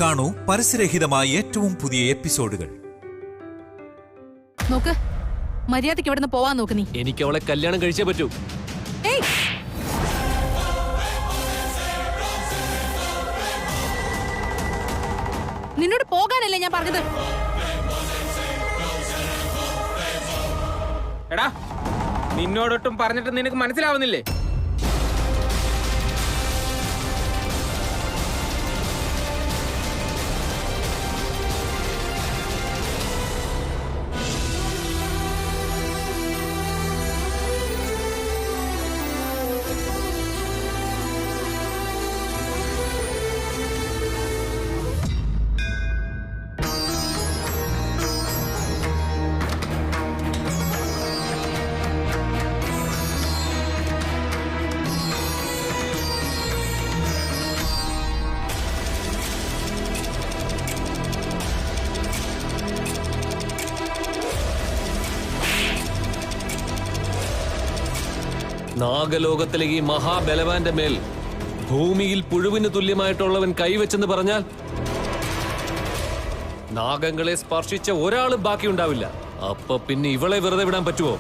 കാണൂ പരസ്യരഹിതമായ ഏറ്റവും പുതിയ എപ്പിസോഡുകൾ. നോക്ക്, മര്യാദയ്ക്ക് ഇവിടുന്ന് പോവാൻ നോക്ക് നീ. എനിക്ക് അവളെ കല്യാണം കഴിച്ചേ പറ്റൂ. നിന്നോട് പോകാനല്ലേ ഞാൻ പറഞ്ഞത്? എടാ, നിന്നോടൊട്ടും പറഞ്ഞിട്ട് നിനക്ക് മനസ്സിലാവുന്നില്ലേ? നാഗലോകത്തിലെ ഈ മഹാബലവാന്റെ മേൽ ഭൂമിയിൽ പുഴുവിന് തുല്യമായിട്ടുള്ളവൻ കൈവച്ചെന്ന് പറഞ്ഞാൽ നാഗങ്ങളെ സ്പർശിച്ച ഒരാളും ബാക്കിയുണ്ടാവില്ല. അപ്പൊ പിന്നെ ഇവളെ വെറുതെ വിടാൻ പറ്റുമോ?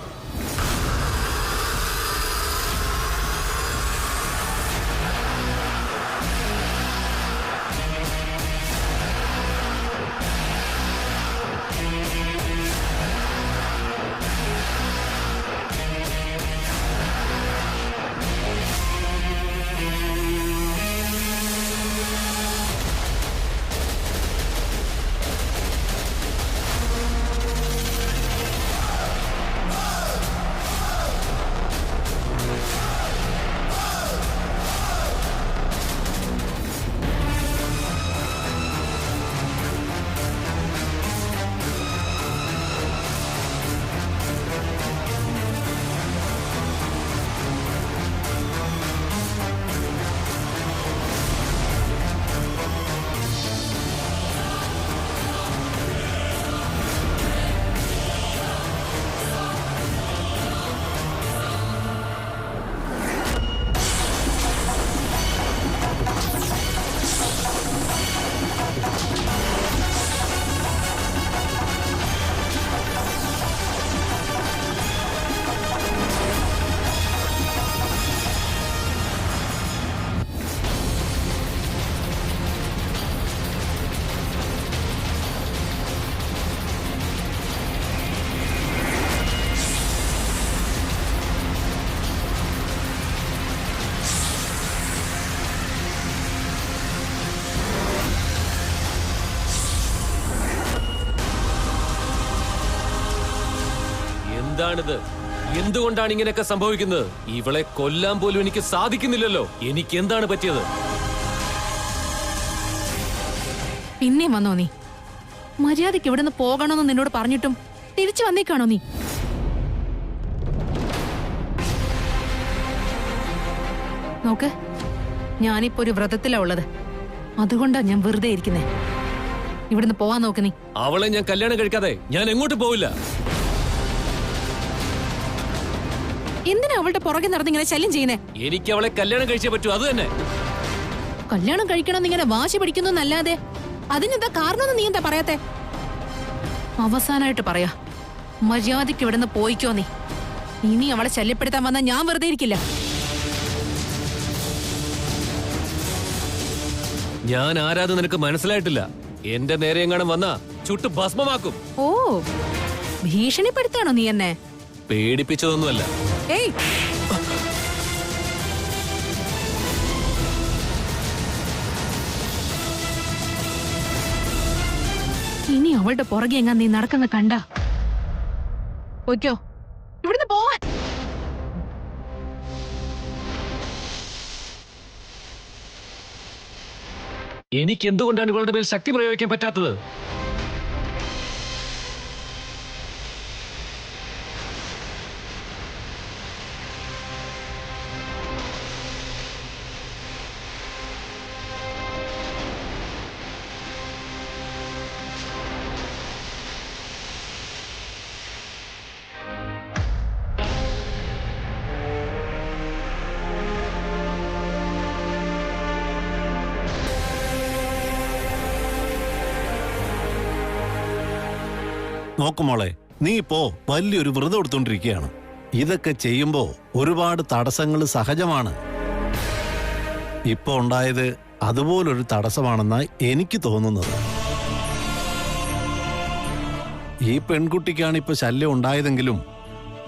എന്താണിത്? എന്തുകൊണ്ടാണ് ഇങ്ങനെയൊക്കെ സംഭവിക്കുന്നത്? ഇവളെ കൊല്ലാൻ പോലും എനിക്ക് സാധിക്കുന്നില്ലല്ലോ. എനിക്ക് എന്താണ് പറ്റിയത്? പിന്നെയും വന്നോ നീ? മര്യാദയ്ക്ക് ഇവിടുന്ന് പോകണമെന്ന് നിന്നോട് പറഞ്ഞിട്ടും തിരിച്ചു വന്നേക്കാണോ നീ? നോക്ക്, ഞാനിപ്പോ ഒരു വ്രതത്തിലാ ഉള്ളത്. അതുകൊണ്ടാ ഞാൻ വെറുതെ ഇരിക്കുന്നേ. ഇവിടുന്ന് പോവാൻ നോക്ക് നീ. അവളെ ഞാൻ കല്യാണം കഴിക്കാതെ ഞാൻ എങ്ങോട്ട് പോവില്ല. എന്തിനാ അവളുടെ പുറകെ നടന്നിങ്ങനെ ശല്യം ചെയ്യുന്നേ? എനിക്ക് അവളെ കല്യാണം കഴിച്ചേ പറ്റൂ, അത് തന്നെ. കല്യാണം കഴിക്കണമെന്ന് ഇങ്ങനെ വാശി പിടിക്കുന്നു എന്നല്ലാതെ അതിനെന്താ കാരണമെന്ന് നീ എന്താ പറയാത്തെ? അവസാനായിട്ട് പറയാ, മര്യാദയ്ക്ക് ഇവിടുന്ന് പോയിക്കോ നീ. ഇനി അവളെ ശല്യപ്പെടുത്താൻ വന്നാൽ ഞാൻ വെറുതെ ഇരിക്കില്ല. ഞാൻ ആരാധന നിനക്ക് മനസ്സിലായിട്ടില്ല. എന്റെ നേരെ എങ്ങാനും വന്നാ ചുട്ട് ഭസ്മമാക്കും. ഓ, ഭീഷണിപ്പെടുത്താണോ നീ എന്നെ? പേടിപ്പിച്ചതൊന്നുമല്ല. ഏയ്, ഇനി അവളുടെ പുറകെ എങ്ങാൻ നീ നടക്കുന്ന കണ്ട പോയിക്കോ, ഇവിടുന്ന് പോവാൻ. എനിക്ക് എന്തുകൊണ്ടാണ് ഇവളുടെ മേൽ ശക്തി പ്രയോഗിക്കാൻ പറ്റാത്തത്? നോക്കുമോളെ, നീ ഇപ്പോ വലിയൊരു വ്രതം എടുത്തോണ്ടിരിക്കുകയാണ്. ഇതൊക്കെ ചെയ്യുമ്പോ ഒരുപാട് തടസ്സങ്ങൾ സഹജമാണ്. ഇപ്പൊ ഉണ്ടായത് അതുപോലൊരു തടസ്സമാണെന്നാണ് എനിക്ക് തോന്നുന്നത്. ഈ പെൺകുട്ടിക്കാണ് ഇപ്പൊ ശല്യം ഉണ്ടായതെങ്കിലും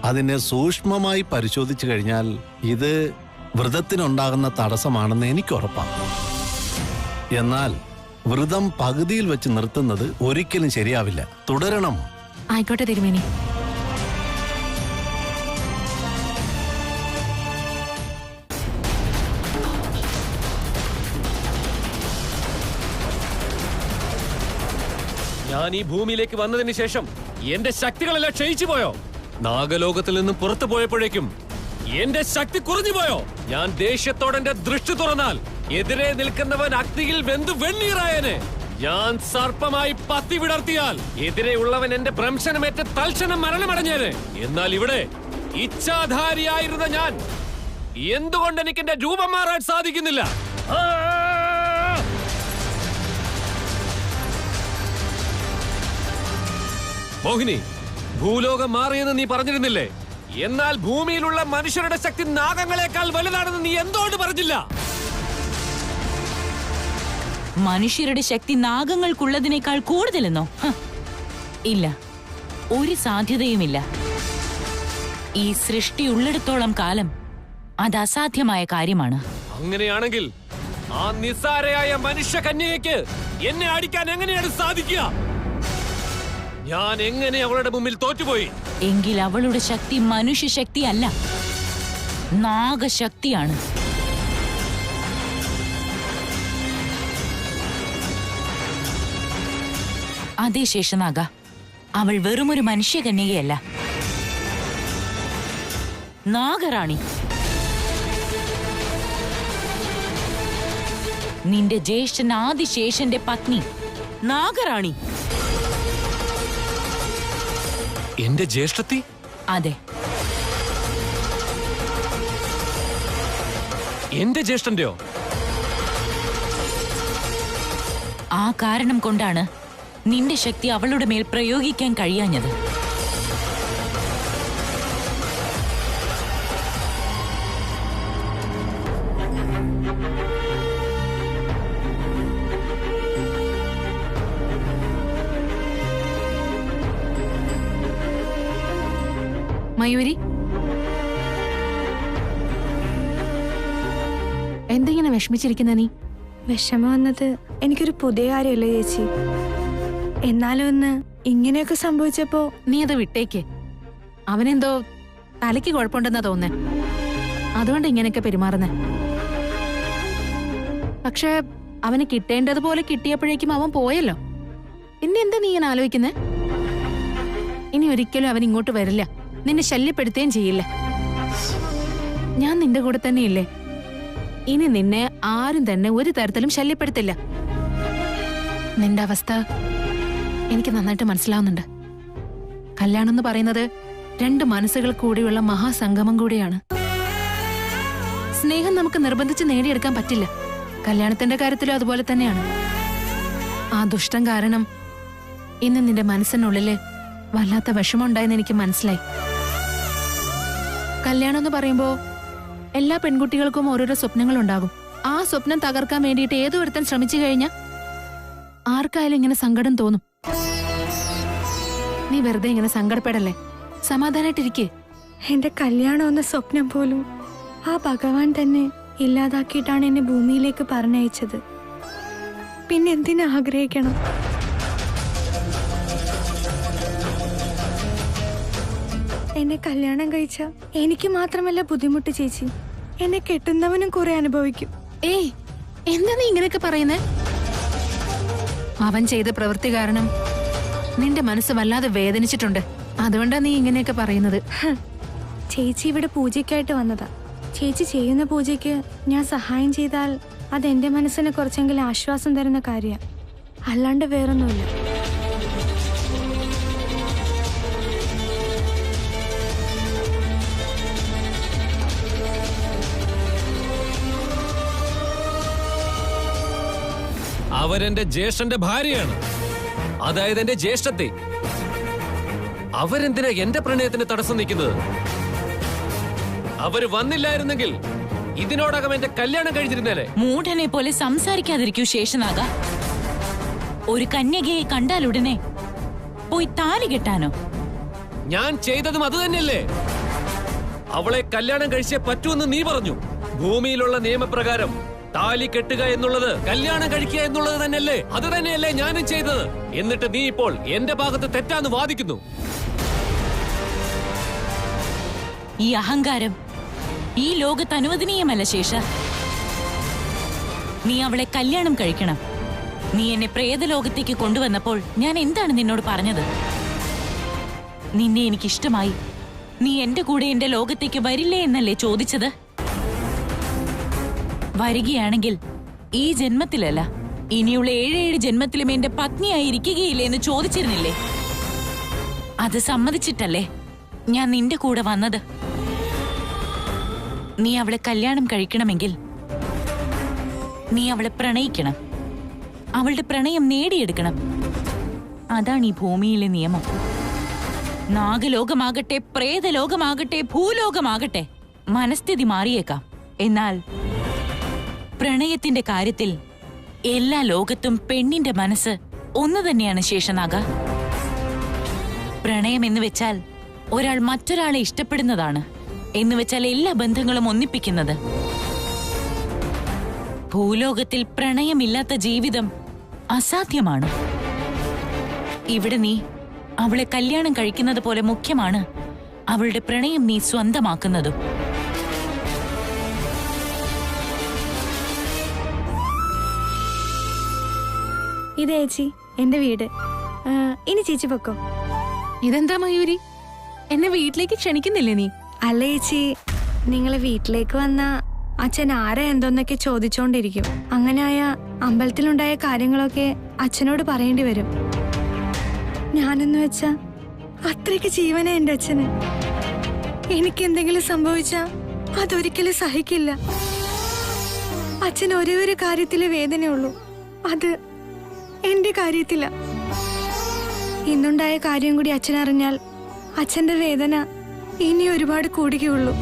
അതിനെ സൂക്ഷ്മമായി പരിശോധിച്ചു കഴിഞ്ഞാൽ ഇത് വ്രതത്തിനുണ്ടാകുന്ന തടസ്സമാണെന്ന് എനിക്ക് ഉറപ്പാണ്. എന്നാൽ വ്രതം പകുതിയിൽ വെച്ച് നിർത്തുന്നത് ഒരിക്കലും ശരിയാവില്ല. തുടരണം. ആയിക്കോട്ടെ തിരുമേനി. ഞാൻ ഈ ഭൂമിയിലേക്ക് വന്നതിന് ശേഷം എന്റെ ശക്തികളെല്ലാം ക്ഷയിച്ചു പോയോ? നാഗലോകത്തിൽ നിന്നും പുറത്തു പോയപ്പോഴേക്കും എന്റെ ശക്തി കുറഞ്ഞു പോയോ? ഞാൻ ദേഷ്യത്തോടെ എന്റെ ദൃഷ്ടി തുറന്നാൽ എതിരെ നിൽക്കുന്നവൻ അഗ്നിയിൽ വെന്തു വെണ്ണീറായനെ. ഞാൻ സർപ്പമായി പത്തി വിടർത്തിയാൽ എതിരെയുള്ളവൻ എന്റെ ഭ്രംശനമേറ്റ് തൽക്ഷണം മരണമടഞ്ഞേനെ. എന്നാൽ ഇവിടെ ഇച്ഛാധാരിയായിരുന്ന ഞാൻ എന്തുകൊണ്ട് എനിക്ക് എന്റെ രൂപം മാറാൻ സാധിക്കുന്നില്ല? മോഹിനി, ഭൂലോകം മാറിയെന്ന് നീ പറഞ്ഞിരുന്നില്ലേ? എന്നാൽ ഭൂമിയിലുള്ള മനുഷ്യരുടെ ശക്തി നാഗങ്ങളെക്കാൾ വലുതാണെന്ന് നീ എന്തുകൊണ്ട് പറഞ്ഞില്ല? മനുഷ്യരുടെ ശക്തി നാഗങ്ങൾക്കുള്ളതിനേക്കാൾ കൂടുതലെന്നോ? ഇല്ല, ഒരു സാധ്യതയുമില്ല. ഈ സൃഷ്ടി ഉള്ളിടത്തോളം കാലം അത് അസാധ്യമായ കാര്യമാണ്. അങ്ങനെയാണെങ്കിൽ ആ നിസ്സാരയായ മനുഷ്യ കന്യകയ്ക്ക് എന്നെ അടിക്കാൻ എങ്ങനെയാണ് സാധിക്കുക? ഞാൻ എങ്ങനെ അവളുടെ മുമ്പിൽ തോറ്റുപോയി? എങ്കിൽ അവളുടെ ശക്തി മനുഷ്യശക്തി അല്ല, നാഗശക്തിയാണ്. അതേ ശേഷനാഗ, അവൾ വെറുമൊരു മനുഷ്യകന്യകയല്ല, നാഗറാണി. നിന്റെ ജ്യേഷ്ഠൻ ആദിശേഷന്റെ പത്നി നാഗറാണി. എന്റെ ജ്യേഷ്ഠത്തി? അതെ, എന്റെ ജ്യേഷ്ഠന്റെയോ? ആ കാരണം കൊണ്ടാണ് നിന്റെ ശക്തി അവളുടെ മേൽ പ്രയോഗിക്കാൻ കഴിയാഞ്ഞത്. മയൂരി, എന്തിങ്ങനെ വിഷമിച്ചിരിക്കുന്ന നീ? വിഷമം വന്നത് എനിക്കൊരു പുതിയ കാര്യമല്ല ചേച്ചി. എന്നാലും ഒന്ന് ഇങ്ങനെയൊക്കെ സംഭവിച്ചപ്പോ നീ അത് വിട്ടേക്ക്. അവനെന്തോ തലയ്ക്ക് കുഴപ്പമുണ്ടെന്നാ തോന്നേ, അതുകൊണ്ട് ഇങ്ങനെയൊക്കെ പെരുമാറുന്നേ. പക്ഷെ അവന് കിട്ടേണ്ടതുപോലെ കിട്ടിയപ്പോഴേക്കും അവൻ പോയല്ലോ. പിന്നെ എന്താ നീ ഇങ്ങനെ ആലോചിക്കുന്നേ? ഇനി ഒരിക്കലും അവൻ ഇങ്ങോട്ട് വരില്ല, നിന്നെ ശല്യപ്പെടുത്തുകയും ചെയ്യില്ല. ഞാൻ നിന്റെ കൂടെ തന്നെയില്ലേ? ഇനി നിന്നെ ആരും തന്നെ ഒരു തരത്തിലും ശല്യപ്പെടുത്തില്ല. നിന്റെ അവസ്ഥ എനിക്ക് നന്നായിട്ട് മനസ്സിലാവുന്നുണ്ട്. കല്യാണം എന്ന് പറയുന്നത് രണ്ട് മനസ്സുകൾ കൂടിയുള്ള മഹാസംഗമം കൂടിയാണ്. സ്നേഹം നമുക്ക് നിർബന്ധിച്ച് നേടിയെടുക്കാൻ പറ്റില്ല. കല്യാണത്തിന്റെ കാര്യത്തിലും അതുപോലെ തന്നെയാണ്. ആ ദുഷ്ടം കാരണം ഇന്ന് നിന്റെ മനസ്സിനുള്ളില് വല്ലാത്ത വിഷമമുണ്ടായെന്ന് എനിക്ക് മനസ്സിലായി. കല്യാണം എന്ന് പറയുമ്പോ എല്ലാ പെൺകുട്ടികൾക്കും ഓരോരോ സ്വപ്നങ്ങളുണ്ടാകും. ആ സ്വപ്നം തകർക്കാൻ വേണ്ടിയിട്ട് ഏതൊരുത്തൻ ശ്രമിച്ചു കഴിഞ്ഞാൽ ആർക്കായാലും ഇങ്ങനെ സങ്കടം തോന്നും. നീ വെറുതെ ഇങ്ങനെ സങ്കടപ്പെടല്ലേ, സമാധാനായിട്ടിരിക്കേ. എന്റെ കല്യാണം എന്ന സ്വപ്നം പോലും ആ ഭഗവാൻ തന്നെ ഇല്ലാതാക്കിയിട്ടാണ് എന്നെ ഭൂമിയിലേക്ക് പറഞ്ഞയച്ചത്. പിന്നെ എന്തിനു ആഗ്രഹിക്കണം? എന്നെ കല്യാണം കഴിച്ച എനിക്ക് മാത്രമല്ല ബുദ്ധിമുട്ട് ചേച്ചി, എന്നെ കെട്ടുന്നവനും കുറെ അനുഭവിക്കും. ഏയ്, എന്താ നീ ഇങ്ങനെയൊക്കെ പറയുന്നേ? അവൻ ചെയ്ത പ്രവൃത്തി കാരണം നിന്റെ മനസ്സ് വല്ലാതെ വേദനിച്ചിട്ടുണ്ട്. അതുകൊണ്ടാ നീ ഇങ്ങനെയൊക്കെ പറയുന്നത്. ചേച്ചി ഇവിടെ പൂജയ്ക്കായിട്ട് വന്നതാ. ചേച്ചി ചെയ്യുന്ന പൂജയ്ക്ക് ഞാൻ സഹായം ചെയ്താൽ അതെന്റെ മനസ്സിന് കുറച്ചെങ്കിലും ആശ്വാസം തരുന്ന കാര്യമാണ്, അല്ലാണ്ട് വേറൊന്നുമില്ല. അവരെന്റെ ജ്യേഷ്ഠന്റെ ഭാര്യയാണ്, അതായത് എന്റെ ജ്യേഷ്ഠത്തെ. അവരെന്തിനാ എന്റെ പ്രണയത്തിന് തടസ്സം നിൽക്കുന്നത്? അവര് വന്നില്ലായിരുന്നെങ്കിൽ ഇതിനോടകം എന്റെ കല്യാണം കഴിഞ്ഞിരുന്നേനെ. മൂഢനെ പോലെ സംസാരിക്കാതിരിക്കൂ ശേഷനാഗ. ഒരു കന്യകയെ കണ്ടാലുടനെ പോയി താലി കെട്ടാനോ? ഞാൻ ചെയ്തതും അത് തന്നെയല്ലേ. അവളെ കല്യാണം കഴിച്ചേ പറ്റൂന്ന് നീ പറഞ്ഞു. ഭൂമിയിലുള്ള നിയമപ്രകാരം താലി കെട്ടുക എന്നുള്ളത് കല്യാണം കഴിക്കുക എന്നുള്ളത് തന്നെയല്ലേ? അത് തന്നെയല്ലേ ഞാനും ചെയ്തത്. എന്നിട്ട് നീ ഇപ്പോൾ എന്റെ ഭാഗത്ത് തെറ്റാന്ന് വാദിക്കുന്നു. ഈ അഹങ്കാരം ഈ ലോകത്ത് അനുവദനീയമല്ല ശേഷ. നീ അവളെ കല്യാണം കഴിക്കണം. നീ എന്നെ പ്രേതലോകത്തേക്ക് കൊണ്ടുവന്നപ്പോൾ ഞാൻ എന്താണ് നിന്നോട് പറഞ്ഞത്? നിന്നെ എനിക്കിഷ്ടമായി, നീ എന്റെ കൂടെ എന്റെ ലോകത്തേക്ക് വരില്ലേ എന്നല്ലേ ചോദിച്ചത്? വരികയാണെങ്കിൽ ഈ ജന്മത്തിലല്ല, ഇനിയുള്ള 7 ജന്മത്തിലും എന്റെ പത്നിയായിരിക്കുകയില്ലേ എന്ന് ചോദിച്ചിരുന്നില്ലേ? അത് സമ്മതിച്ചിട്ടല്ലേ ഞാൻ നിന്റെ കൂടെ വന്നത്. നീ അവളെ കല്യാണം കഴിക്കണമെങ്കിൽ നീ അവളെ പ്രണയിക്കണം, അവളുടെ പ്രണയം നേടിയെടുക്കണം. അതാണ് ഈ ഭൂമിയിലെ നിയമം. നാഗലോകമാകട്ടെ, പ്രേതലോകമാകട്ടെ, ഭൂലോകമാകട്ടെ, മനസ്ഥിതി മാറിയേക്കാം. എന്നാൽ പ്രണയത്തിന്റെ കാര്യത്തിൽ എല്ലാ ലോകത്തും പെണ്ണിന്റെ മനസ്സ് ഒന്നു തന്നെയാണ് ശേഷനാഗ. പ്രണയം എന്ന് വെച്ചാൽ ഒരാൾ മറ്റൊരാളെ ഇഷ്ടപ്പെടുന്നതാണ്. എന്ന് വെച്ചാൽ എല്ലാ ബന്ധങ്ങളും ഒന്നിപ്പിക്കുന്നത്. ഭൂലോകത്തിൽ പ്രണയമില്ലാത്ത ജീവിതം അസാധ്യമാണ്. ഇവിടെ നീ അവളെ കല്യാണം കഴിക്കുന്നത് പോലെ മുഖ്യമാണ് അവളുടെ പ്രണയം നീ സ്വന്തമാക്കുന്നതും. ഇത് ചേച്ചി എന്റെ വീട്. ഇനി ചേച്ചി പൊക്കോ. ഇതെന്താ മയൂരി, എന്നെ വീട്ടിലേക്ക് ക്ഷണിക്കുന്നില്ലേ നീ? അല്ല ചേച്ചി, നിങ്ങളെ വീട്ടിലേക്ക് വന്ന അച്ഛൻ ആരാ എന്തോന്നൊക്കെ ചോദിച്ചോണ്ടിരിക്കും. അങ്ങനെയായ അമ്പലത്തിലുണ്ടായ കാര്യങ്ങളൊക്കെ അച്ഛനോട് പറയേണ്ടി വരും. ഞാനെന്ന് വെച്ചാ അത്രയ്ക്ക് ജീവനാ എന്റെ അച്ഛന്. എനിക്ക് എന്തെങ്കിലും സംഭവിച്ചാ അതൊരിക്കലും സഹിക്കില്ല. അച്ഛൻ ഒരേ ഒരു കാര്യത്തിലെ വേദനയുള്ളൂ, അത് എന്റെ കാര്യത്തില. ഇന്നുണ്ടായ കാര്യം കൂടി അച്ഛൻ അറിഞ്ഞാൽ അച്ഛന്റെ വേദന ഇനി ഒരുപാട് കൂടുകയുള്ളൂ.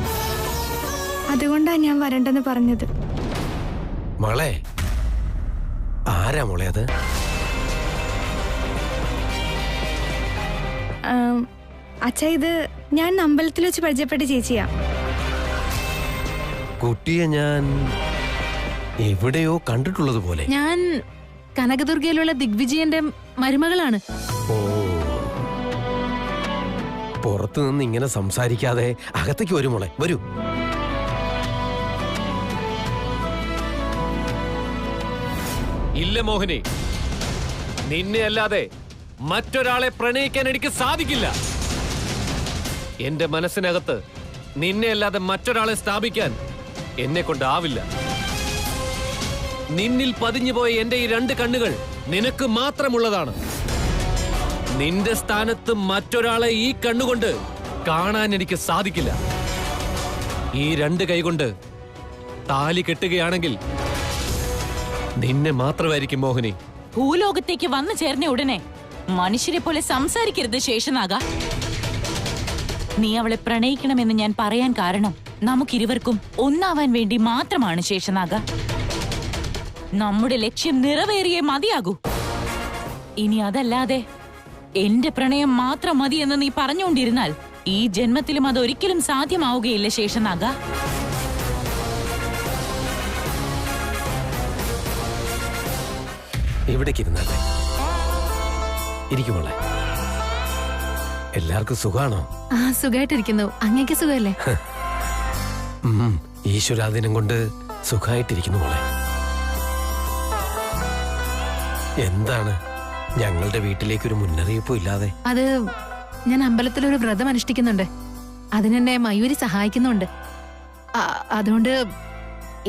അതുകൊണ്ടാ ഞാൻ വരണ്ടെന്ന് പറഞ്ഞത്. മോളെ, ആരാ മോളെ അത്? അച്ഛ, ഇത് ഞാൻ അമ്പലത്തിൽ വെച്ച് പരിചയപ്പെട്ട ചേച്ചിയാ. കുട്ടിയെ ഞാൻ എവിടെയോ കണ്ടിട്ടുള്ളത് പോലെ. ഞാൻ കനകദുർഗയിലുള്ള ദിഗ്വിജയന്റെ മരുമകളാണ്. ഓ, പുറത്തു നിന്ന് ഇങ്ങനെ സംസാരിക്കാതെ അകത്തേക്ക് വരൂ മോളെ, വരൂ. ഇല്ല മോഹിനി, നിന്നെ അല്ലാതെ മറ്റൊരാളെ പ്രണയിക്കാൻ എനിക്ക് സാധിക്കില്ല. എന്റെ മനസ്സിനകത്ത് നിന്നെ അല്ലാതെ മറ്റൊരാളെ സ്ഥാപിക്കാൻ എന്നെ കൊണ്ടാവില്ല. നിന്നിൽ പതിഞ്ഞുപോയ എന്റെ ഈ 2 കണ്ണുകൾ നിനക്ക് മാത്രമുള്ളതാണ്. നിന്റെ സ്ഥാനത്ത് മറ്റൊരാളെ ഈ കണ്ണുകൊണ്ട് കാണാൻ എനിക്ക് സാധിക്കില്ല. ഈ 2 കൈകൊണ്ട് താലി കെട്ടുകയാണെങ്കിൽ നിന്നെ മാത്രമായിരിക്കും മോഹിനി. ഭൂലോകത്തേക്ക് വന്നു ചേർന്ന ഉടനെ മനുഷ്യരെ പോലെ സംസാരിക്കരുത് ശേഷനാഗ. നീ അവളെ പ്രണയിക്കണമെന്ന് ഞാൻ പറയാൻ കാരണം നമുക്കിരുവർക്കും ഒന്നാവാൻ വേണ്ടി മാത്രമാണ് ശേഷനാഗ. നമ്മുടെ ലക്ഷ്യം നിറവേറിയേ മതിയാകൂ. ഇനി അതല്ലാതെ എന്റെ പ്രണയം മാത്രം മതി എന്ന് നീ പറഞ്ഞുകൊണ്ടിരുന്നാൽ ഈ ജന്മത്തിലും അതൊരിക്കലും സാധ്യമാവുകയില്ല ശേഷനാഗ. ഇവിടേക്ക് ഇരുന്നല്ലേ, ഇരിക്കുമോളെ. എല്ലാവർക്കും സുഖാണോ? ആ, സുഖമായിട്ടിരിക്കുന്നു. അങ്ങേക്ക് സുഖമല്ലേ? ഈശ്വരാധീനം കൊണ്ട് സുഖമായിട്ടിരിക്കുന്നു മോളെ. എന്താണ് ഞങ്ങളുടെ വീട്ടിലേക്ക് ഒരു മുന്നറിയിപ്പും ഇല്ലാതെ? അത് ഞാൻ അമ്പലത്തിലൊരു വ്രതം അനുഷ്ഠിക്കുന്നുണ്ട്. അതിനെന്നെ മയൂരി സഹായിക്കുന്നുണ്ട്. അതുകൊണ്ട്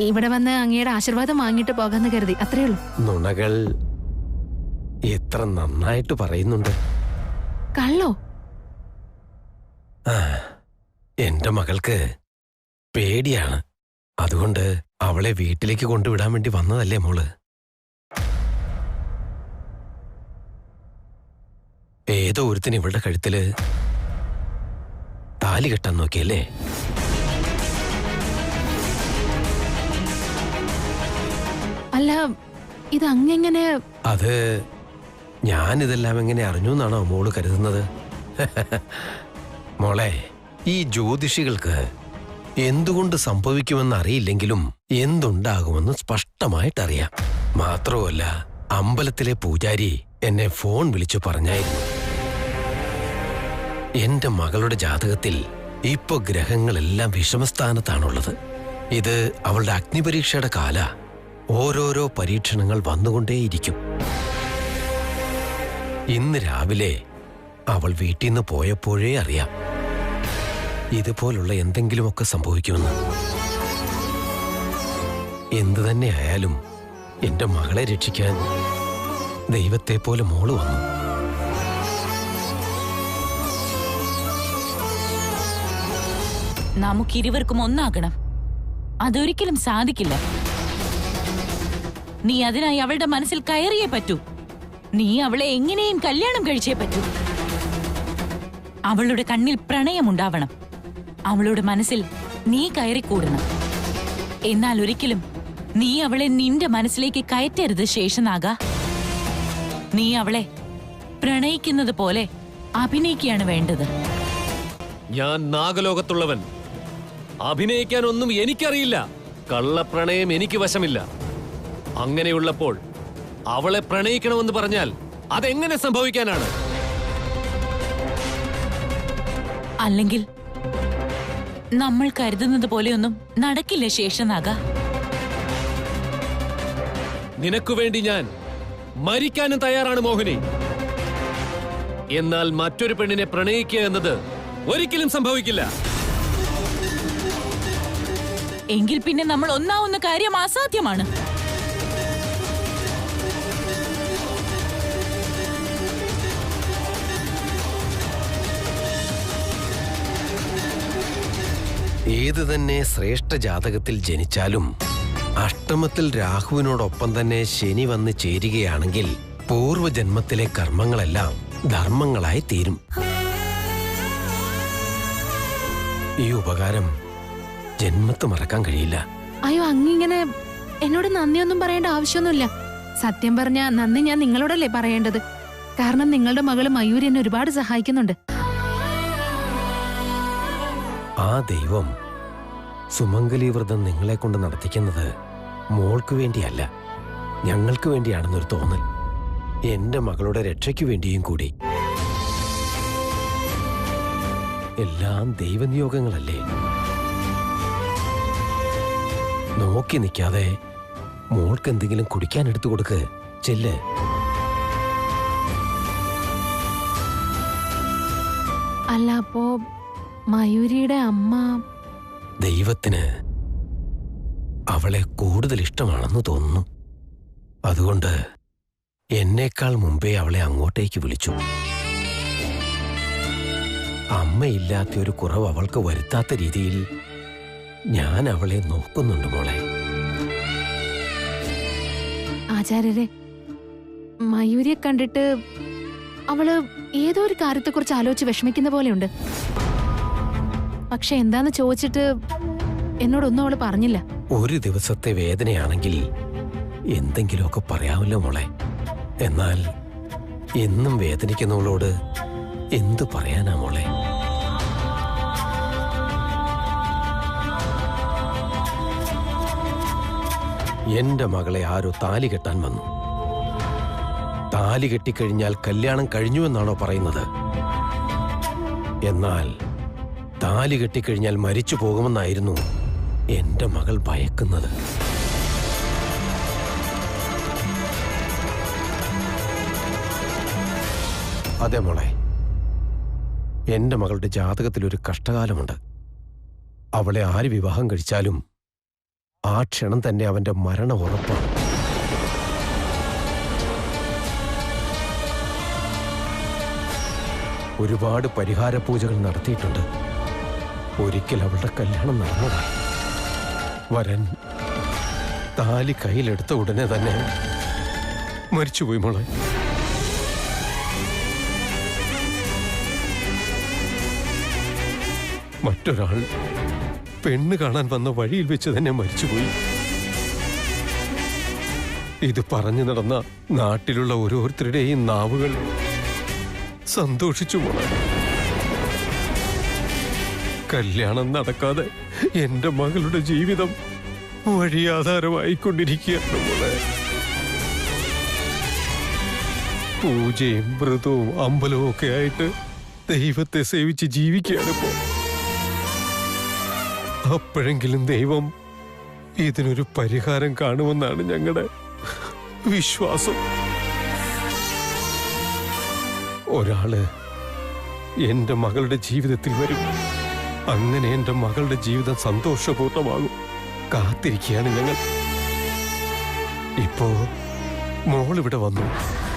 ഇവിടെ വന്ന് അങ്ങയുടെ ആശീർവാദം വാങ്ങിയിട്ട് പോകാന്ന് കരുതി, അത്രേ ഉള്ളൂ. നുണകൾ എത്ര നന്നായിട്ട് പറയുന്നുണ്ട്. കള്ളോ? എന്റെ മകൾക്ക് പേടിയാണ്. അതുകൊണ്ട് അവളെ വീട്ടിലേക്ക് കൊണ്ടുവിടാൻ വേണ്ടി വന്നതല്ലേ മോള്? ഏതോ ഒരുത്തിന് ഇവളുടെ കഴുത്തില് താലി കെട്ടാൻ നോക്കിയല്ലേ? അല്ല, ഇത് അങ്ങനെ അത് ഞാനിതെല്ലാം എങ്ങനെ അറിഞ്ഞു എന്നാണോ മോള് കരുതുന്നത്? മോളെ, ഈ ജ്യോതിഷികൾക്ക് എന്തുകൊണ്ട് സംഭവിക്കുമെന്ന് അറിയില്ലെങ്കിലും എന്തുണ്ടാകുമെന്ന് സ്പഷ്ടമായിട്ടറിയാം. മാത്രമല്ല, അമ്പലത്തിലെ പൂജാരി എന്നെ ഫോൺ വിളിച്ചു പറഞ്ഞായിരുന്നു, എന്റെ മകളുടെ ജാതകത്തിൽ ഇപ്പൊ ഗ്രഹങ്ങളെല്ലാം വിഷമസ്ഥാനത്താണുള്ളത്. ഇത് അവളുടെ അഗ്നിപരീക്ഷയുടെ കാല. ഓരോരോ പരീക്ഷണങ്ങൾ വന്നുകൊണ്ടേയിരിക്കും. ഇന്ന് രാവിലെ അവൾ വീട്ടിൽ നിന്ന് പോയപ്പോഴേ അറിയാം ഇതുപോലുള്ള എന്തെങ്കിലുമൊക്കെ സംഭവിക്കുമെന്ന്. എന്തു തന്നെ ആയാലും എന്റെ മകളെ രക്ഷിക്കാൻ ദൈവത്തെ പോലെ മോള് വന്നു. നമുക്കിരുവർക്കും ഒന്നാകണം. അതൊരിക്കലും സാധിക്കില്ല. നീ അതിനായി അവളുടെ മനസ്സിൽ കയറിയേ പറ്റൂ. നീ അവളെ എങ്ങനെയും കല്യാണം കഴിച്ചേ പറ്റൂ. അവളുടെ കണ്ണിൽ പ്രണയമുണ്ടാവണം. അവളുടെ മനസ്സിൽ നീ കയറിക്കൂടണം. എന്നാൽ ഒരിക്കലും നീ അവളെ നിന്റെ മനസ്സിലേക്ക് കയറ്റരുത് ശേഷനാഗ. നീ അവളെ പ്രണയിക്കുന്നത് പോലെ അഭിനയിക്കുകയാണ് വേണ്ടത്. ഞാൻ നാഗലോകത്തുള്ളവൻ. അഭിനയിക്കാനൊന്നും എനിക്കറിയില്ല. കള്ളപ്രണയം എനിക്ക് വശമില്ല. അങ്ങനെയുള്ളപ്പോൾ അവളെ പ്രണയിക്കണമെന്ന് പറഞ്ഞാൽ അതെങ്ങനെ സംഭവിക്കാനാണ്? അല്ലെങ്കിൽ നമ്മൾ കരുതുന്നത് പോലെയൊന്നും നടക്കില്ല ശേഷനാഗ. നിനക്കു വേണ്ടി ഞാൻ മരിക്കാനും തയ്യാറാണ് മോഹിനി. എന്നാൽ മറ്റൊരു പെണ്ണിനെ പ്രണയിക്കുക എന്നത് ഒരിക്കലും സംഭവിക്കില്ല. എങ്കിൽ പിന്നെ നമ്മൾ ഒന്നാവുന്ന കാര്യം അസാധ്യമാണ്. ഏത് തന്നെ ശ്രേഷ്ഠ ജാതകത്തിൽ ജനിച്ചാലും അഷ്ടമത്തിൽ രാഹുവിനോടൊപ്പം തന്നെ ശനി വന്ന് ചേരുകയാണെങ്കിൽ പൂർവ്വജന്മത്തിലെ കർമ്മങ്ങളെല്ലാം ധർമ്മങ്ങളായി തീരും. ഈ ഉപകാരം ജന്മത്ത് മറക്കാൻ കഴിയില്ല. അയ്യോ, അങ്ങിങ്ങനെ എന്നോട് നന്ദിയൊന്നും പറയേണ്ട ആവശ്യമൊന്നുമില്ല. സത്യം പറഞ്ഞ നന്ദി ഞാൻ നിങ്ങളോടല്ലേ പറയേണ്ടത്. കാരണം നിങ്ങളുടെ മകള് മയൂരി എന്നെ ഒരുപാട് സഹായിക്കുന്നുണ്ട്. ആ ദൈവം സുമംഗലി വ്രതം നിങ്ങളെ കൊണ്ട് നടത്തിക്കുന്നത് മോൾക്ക് വേണ്ടിയല്ല, ഞങ്ങൾക്ക് വേണ്ടിയാണെന്നൊരു തോന്നൽ. എന്റെ മകളുടെ രക്ഷയ്ക്കു വേണ്ടിയും കൂടി. എല്ലാം ദൈവനിയോഗങ്ങളല്ലേ? നോക്കി നിൽക്കാതെ മോൾക്ക് എന്തെങ്കിലും കുടിക്കാൻ എടുത്തു കൊടുക്ക്. ചെല്ല്. അല്ല, അപ്പോ മയൂരിയുടെ അമ്മ? ദൈവത്തിന് അവളെ കൂടുതൽ ഇഷ്ടമാണെന്ന് തോന്നുന്നു. അതുകൊണ്ട് എന്നേക്കാൾ മുമ്പേ അവളെ അങ്ങോട്ടേക്ക് വിളിച്ചു. അമ്മയില്ലാത്ത ഒരു കുറവ് അവൾക്ക് വരുത്താത്ത രീതിയിൽ ഞാൻ അവളെ നോക്കുന്നുണ്ട് മോളെ. ആചാര്യരെ, മയൂരിയെ കണ്ടിട്ട് അവള് ഏതോ ഒരു കാര്യത്തെക്കുറിച്ച് ആലോചിച്ച് വിഷമിക്കുന്ന പോലെയുണ്ട്. പക്ഷെ എന്താന്ന് ചോദിച്ചിട്ട് എന്നോടൊന്നും അവള് പറഞ്ഞില്ല. ഒരു ദിവസത്തെ വേദനയാണെങ്കിൽ എന്തെങ്കിലുമൊക്കെ പറയാമല്ലോ മോളെ. എന്നാൽ എന്നും വേദനിക്കുന്നവളോട് എന്തു പറയാനാ മോളെ? എന്റെ മകളെ ആരോ താലി കെട്ടാൻ വന്നു. താലി കെട്ടിക്കഴിഞ്ഞാൽ കല്യാണം കഴിഞ്ഞുവെന്നാണോ പറയുന്നത്? എന്നാൽ താലി കെട്ടിക്കഴിഞ്ഞാൽ മരിച്ചു പോകുമെന്നായിരുന്നു എന്റെ മകൾ ഭയക്കുന്നത്. അതെ മോളെ, എന്റെ മകളുടെ ജാതകത്തിൽ ഒരു കഷ്ടകാലമുണ്ട്. അവളെ ആര് വിവാഹം കഴിച്ചാലും ആ ക്ഷണം തന്നെ അവന്റെ മരണം ഉറപ്പാണ്. ഒരുപാട് പരിഹാര പൂജകൾ നടത്തിയിട്ടുണ്ട്. ഒരിക്കൽ അവളുടെ കല്യാണം നടന്നതാണ്. വരൻ താലി കയ്യിലെടുത്ത ഉടനെ തന്നെ മരിച്ചുപോയി മോളെ. മറ്റൊരാൾ പെണ്ണ് കാണാൻ വന്ന വഴിയിൽ വെച്ച് തന്നെ മരിച്ചുപോയി. ഇത് പറഞ്ഞു നടന്ന നാട്ടിലുള്ള ഓരോരുത്തരുടെയും നാവുകൾ സന്തോഷിച്ചു മോളെ. കല്യാണം നടക്കാതെ എന്റെ മകളുടെ ജീവിതം വഴിയാധാരമായിക്കൊണ്ടിരിക്കുകയാണ് മോളെ. പൂജയും വ്രതവും അമ്പലവും ഒക്കെ ആയിട്ട് ദൈവത്തെ സേവിച്ച് ജീവിക്കുകയാണിപ്പോ. അപ്പോഴെങ്കിലും ദൈവം ഇതിനൊരു പരിഹാരം കാണുമെന്നാണ് ഞങ്ങളുടെ വിശ്വാസം. ഒരാള് എന്റെ മകളുടെ ജീവിതത്തിൽ വരും. അങ്ങനെ എന്റെ മകളുടെ ജീവിതം സന്തോഷപൂർണ്ണമാകും. കാത്തിരിക്കുകയാണ് ഞങ്ങൾ. ഇപ്പോ മോളിവിടെ വന്നു.